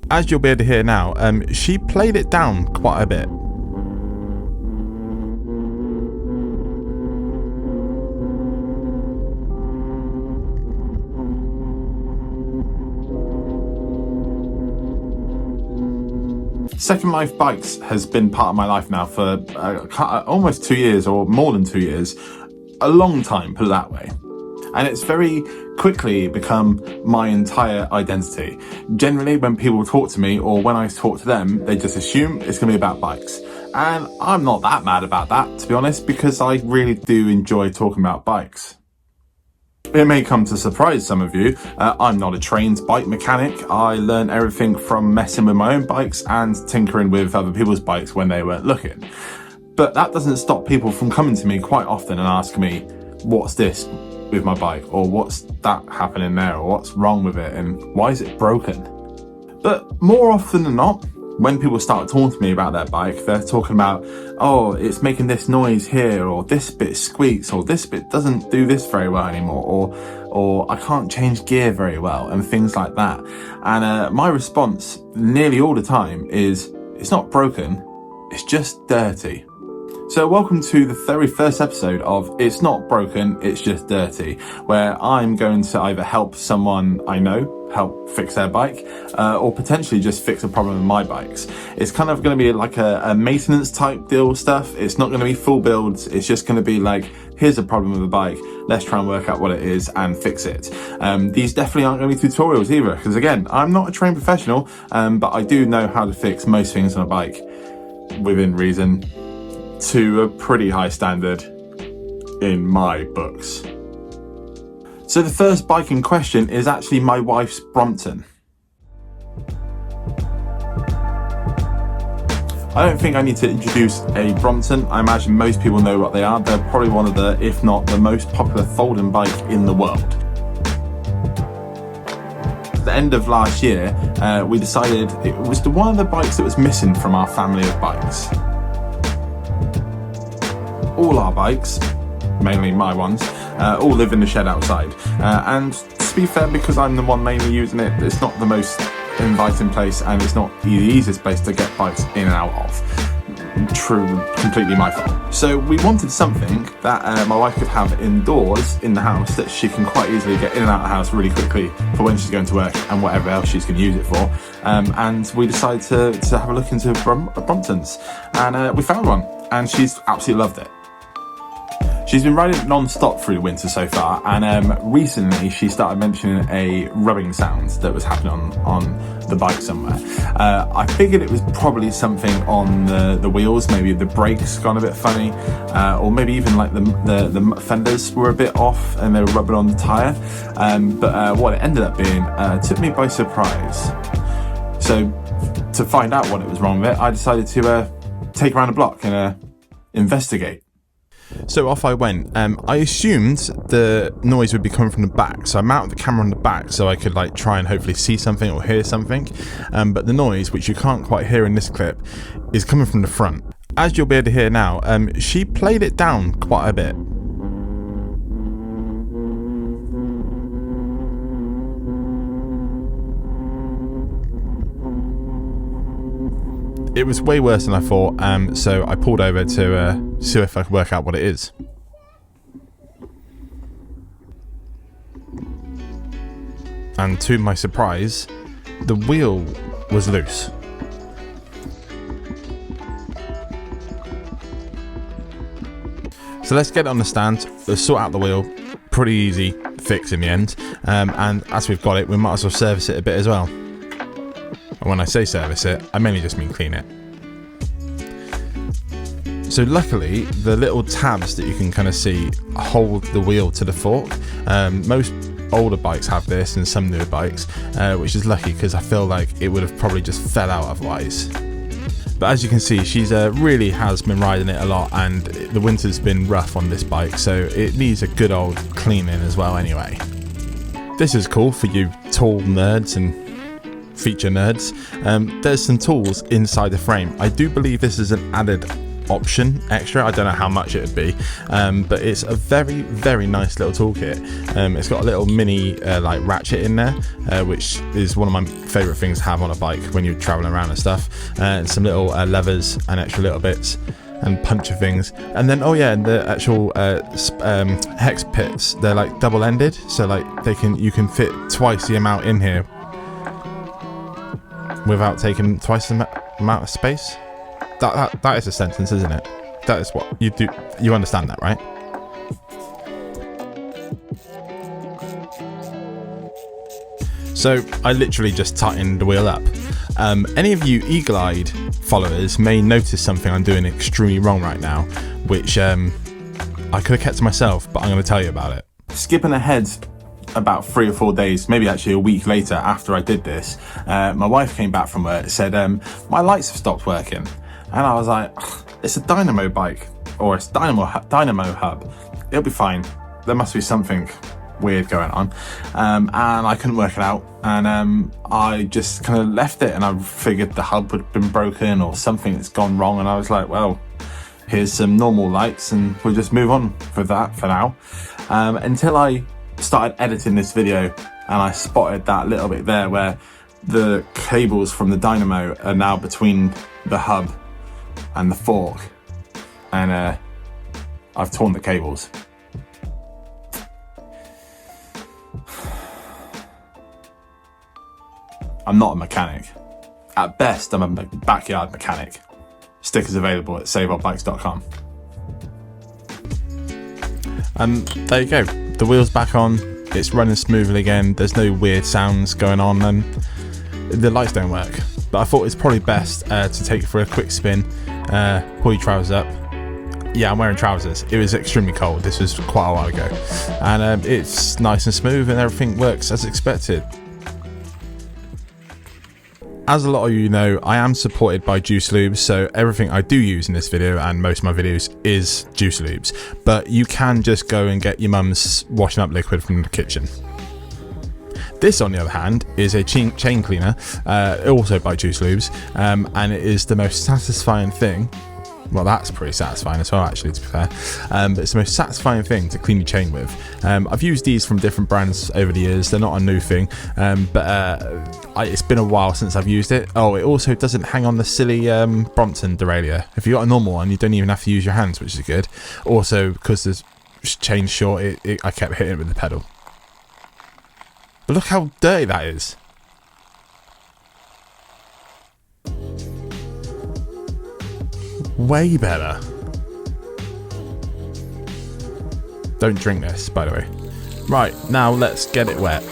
As you'll be able to hear now, she played it down quite a bit. Second Life Bikes has been part of my life now for almost 2 years, or more than 2 years. A long time, put it that way. And it's very quickly become my entire identity. Generally, when people talk to me or when I talk to them, they just assume it's going to be about bikes. And I'm not that mad about that, to be honest, because I really do enjoy talking about bikes. It may come to surprise some of you, I'm not a trained bike mechanic. I learned everything from messing with my own bikes and tinkering with other people's bikes when they weren't looking. But that doesn't stop people from coming to me quite often and asking me, what's this with my bike? Or what's that happening there? Or what's wrong with it? And why is it broken? But more often than not, when people start talking to me about their bike, they're talking about, oh, it's making this noise here, or this bit squeaks, or this bit doesn't do this very well anymore, or I can't change gear very well, and things like that. And my response nearly all the time is, it's not broken, it's just dirty. So welcome to the very first episode of It's Not Broken, It's Just Dirty, where I'm going to either help someone I know help fix their bike, or potentially just fix a problem with my bikes. It's kind of going to be like a maintenance type deal stuff. It's not going to be full builds. It's just going to be like, here's a problem with the bike. Let's try and work out what it is and fix it. These definitely aren't going to be tutorials either, because again, I'm not a trained professional, but I do know how to fix most things on a bike within reason, to a pretty high standard in my books. So the first bike in question is actually my wife's Brompton. I don't think I need to introduce a Brompton. I imagine most people know what they are. They're probably one of the, if not the most popular folding bike in the world. At the end of last year, we decided it was one of the bikes that was missing from our family of bikes. All our bikes, mainly my ones, all live in the shed outside. And to be fair, because I'm the one mainly using it, it's not the most inviting place and it's not the easiest place to get bikes in and out of. True, completely my fault. So we wanted something that my wife could have indoors in the house that she can quite easily get in and out of the house really quickly for when she's going to work and whatever else she's going to use it for. And we decided to have a look into Bromptons, and we found one and she's absolutely loved it. She's been riding it non-stop through the winter so far, and recently she started mentioning a rubbing sound that was happening on the bike somewhere. I figured it was probably something on the wheels, maybe the brakes gone a bit funny, or maybe even like the fenders were a bit off and they were rubbing on the tyre. But what it ended up being took me by surprise. So to find out what it was wrong with it, I decided to take around the block and investigate. So off I went. I assumed the noise would be coming from the back, so I mounted the camera on the back so I could like try and hopefully see something or hear something. But the noise, which you can't quite hear in this clip, is coming from the front. As you'll be able to hear now, she played it down quite a bit. It was way worse than I thought, so I pulled over to see if I could work out what it is. And to my surprise, the wheel was loose. So let's get it on the stand, let's sort out the wheel. Pretty easy fix in the end, and as we've got it, we might as well service it a bit as well. And when I say service it, I mainly just mean clean it. So luckily, the little tabs that you can kind of see hold the wheel to the fork. Most older bikes have this and some newer bikes, which is lucky because I feel like it would have probably just fell out otherwise. But as you can see, she's really has been riding it a lot, and the winter's been rough on this bike, so it needs a good old cleaning as well anyway. This is cool for you tool nerds and feature nerds. There's some tools inside the frame. I do believe this is an added option extra. I don't know how much it would be, but it's a very, very nice little toolkit. It's got a little mini like ratchet in there, which is one of my favourite things to have on a bike when you're travelling around and stuff, and some little levers and extra little bits and puncture things. And then and the actual hex pits, they're like double-ended, so like you can fit twice the amount in here without taking twice the amount of space. That is a sentence, isn't it? That is what you do. You understand that, right? So I literally just tightened the wheel up. Any of you eagle-eyed followers may notice something I'm doing extremely wrong right now, which I could have kept to myself, but I'm going to tell you about it. Skipping ahead about 3 or 4 days, maybe actually a week later after I did this, my wife came back from work and said, my lights have stopped working. And I was like, it's a dynamo bike, or it's dynamo hub. It'll be fine. There must be something weird going on. And I couldn't work it out. And I just kind of left it, and I figured the hub would have been broken or something that's gone wrong. And I was like, well, here's some normal lights, and we'll just move on with that for now. Until I started editing this video, and I spotted that little bit there where the cables from the dynamo are now between the hub and the fork, and I've torn the cables. I'm not a mechanic. At best, I'm a backyard mechanic. Stickers available at saveoutbikes.com. There you go. The wheel's back on. It's running smoothly again. There's no weird sounds going on, and the lights don't work. But I thought it's probably best to take it for a quick spin. Pull your trousers up. Yeah, I'm wearing trousers. It was extremely cold. This was quite a while ago. And it's nice and smooth, and everything works as expected. As a lot of you know, I am supported by Juice Lubes, so everything I do use in this video and most of my videos is Juice Lubes. But you can just go and get your mum's washing up liquid from the kitchen. This, on the other hand, is a chain cleaner, also by Juice Lubes, and it is the most satisfying thing. Well, that's pretty satisfying as well, actually, to be fair. But it's the most satisfying thing to clean your chain with. I've used these from different brands over the years. They're not a new thing, but it's been a while since I've used it. Oh, it also doesn't hang on the silly Brompton derailleur. If you've got a normal one, you don't even have to use your hands, which is good. Also, because the chain's short, I kept hitting it with the pedal. But look how dirty that is. Way better. Don't drink this, by the way. Right, now let's get it wet.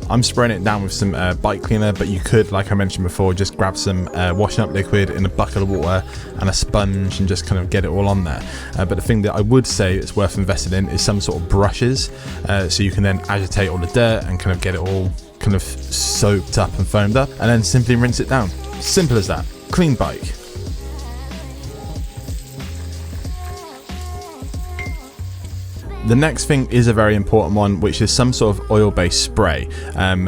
I'm spraying it down with some bike cleaner, but you could, like I mentioned before, just grab some washing up liquid in a bucket of water and a sponge and just kind of get it all on there. But the thing that I would say it's worth investing in is some sort of brushes, so you can then agitate all the dirt and kind of get it all kind of soaked up and foamed up, and then simply rinse it down. Simple as that. Clean bike. The next thing is a very important one, which is some sort of oil-based spray.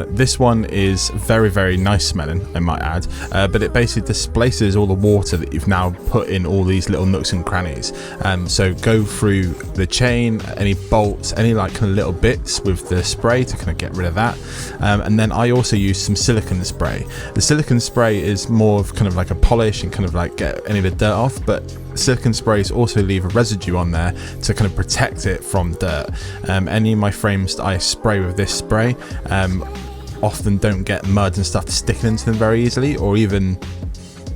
This one is very, very nice smelling, I might add, but it basically displaces all the water that you've now put in all these little nooks and crannies. So go through the chain, any bolts, any like kind of little bits with the spray to kind of get rid of that. And then I also use some silicone spray. The silicone spray is more of kind of like a polish and kind of like get any of the dirt off, but silicone sprays also leave a residue on there to kind of protect it from dirt. Any of my frames that I spray with this spray often don't get mud and stuff sticking into them very easily, or even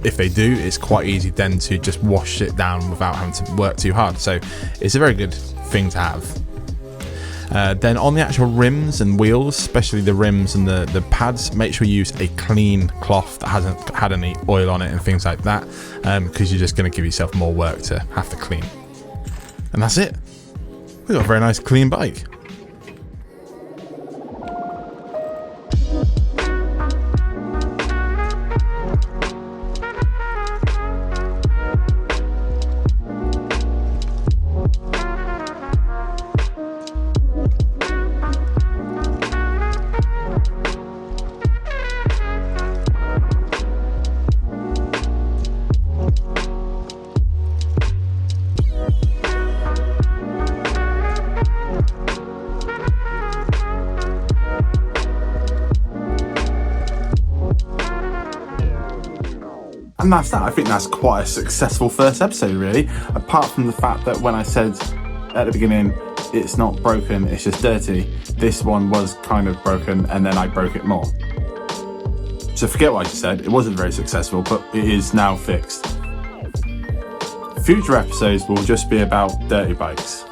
if they do, it's quite easy then to just wash it down without having to work too hard. So it's a very good thing to have. Then on the actual rims and wheels, especially the rims and the pads, make sure you use a clean cloth that hasn't had any oil on it and things like that, because you're just going to give yourself more work to have to clean. And that's it. We've got a very nice clean bike. And that's that. I think that's quite a successful first episode, really. Apart from the fact that when I said at the beginning, it's not broken, it's just dirty, this one was kind of broken and then I broke it more. So forget what I just said. It wasn't very successful, but it is now fixed. Future episodes will just be about dirty bikes.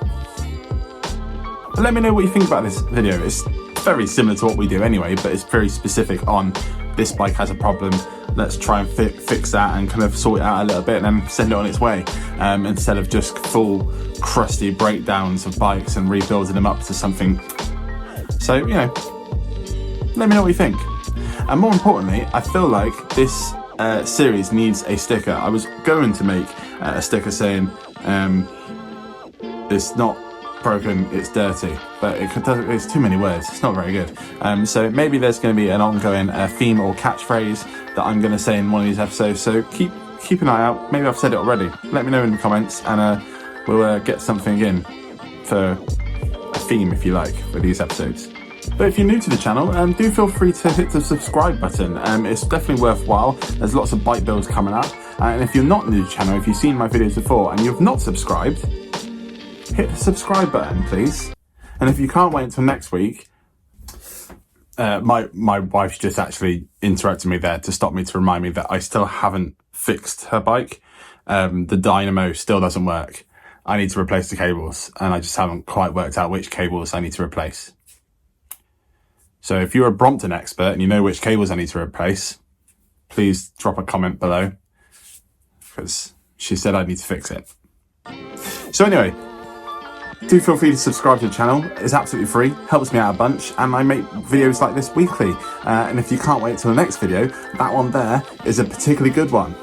But let me know what you think about this video. It's very similar to what we do anyway, but it's very specific on this bike has a problem. Let's try and fix that and kind of sort it out a little bit and then send it on its way, instead of just full crusty breakdowns of bikes and rebuilding them up to something. So, you know, let me know what you think. And more importantly, I feel like this series needs a sticker. I was going to make a sticker saying it's not broken, it's dirty, but it's too many words. It's not very good. So maybe there's going to be an ongoing theme or catchphrase that I'm going to say in one of these episodes. So keep an eye out. Maybe I've said it already. Let me know in the comments, and we'll get something in for a theme, if you like, for these episodes. But if you're new to the channel, do feel free to hit the subscribe button. It's definitely worthwhile. There's lots of bike builds coming up. And if you're not new to the channel, if you've seen my videos before and you've not subscribed, hit the subscribe button, please. And if you can't wait until next week, my wife's just actually interrupted me there to stop me, to remind me that I still haven't fixed her bike. The dynamo still doesn't work. I need to replace the cables, and I just haven't quite worked out which cables I need to replace. So if you're a Brompton expert and you know which cables I need to replace, please drop a comment below, because she said I need to fix it. So anyway, do feel free to subscribe to the channel. It's absolutely free, helps me out a bunch, and I make videos like this weekly. And if you can't wait till the next video, that one there is a particularly good one.